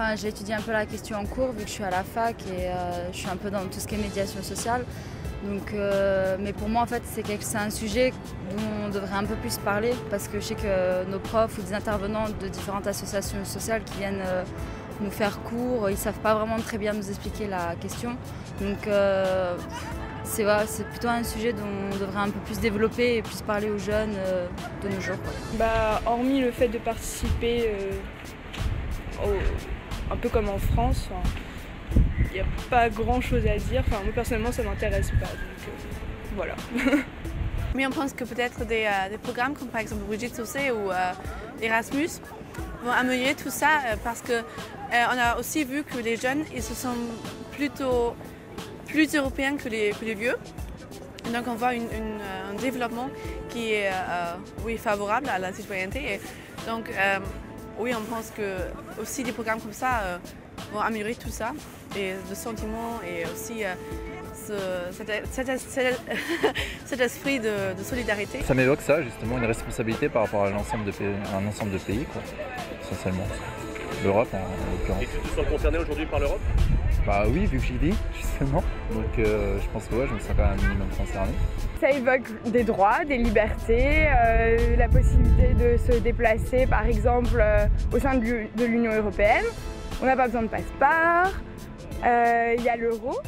Enfin, j'ai étudié un peu la question en cours vu que je suis à la fac et je suis un peu dans tout ce qui est médiation sociale. Donc, mais pour moi, en fait, c'est un sujet dont on devrait un peu plus parler parce que je sais que nos profs ou des intervenants de différentes associations sociales qui viennent nous faire cours, ils ne savent pas vraiment très bien nous expliquer la question. Donc, c'est plutôt un sujet dont on devrait un peu plus développer et plus parler aux jeunes de nos jours. Hormis le fait de participer un peu comme en France, il n'y a pas grand chose à dire. Moi personnellement ça m'intéresse pas, donc voilà. Mais on pense que peut-être des programmes comme par exemple Brigitte Saucé ou Erasmus vont améliorer tout ça parce qu'on a aussi vu que les jeunes ils se sont plutôt plus européens que les vieux. Et donc on voit un développement qui est favorable à la citoyenneté. Et donc oui, on pense que aussi des programmes comme ça vont améliorer tout ça et le sentiment et aussi cet esprit de solidarité. Ça m'évoque ça, justement, une responsabilité par rapport à un ensemble de pays, quoi, essentiellement. L'Europe en l'occurrence. Et tu te sens concerné aujourd'hui par l'Europe ? Bah oui, vu que j'y vis, justement. Donc je pense que je me sens quand même un minimum concerné. Ça évoque des droits, des libertés, la possibilité de se déplacer par exemple au sein de l'Union européenne. On n'a pas besoin de passeport, il y a l'euro.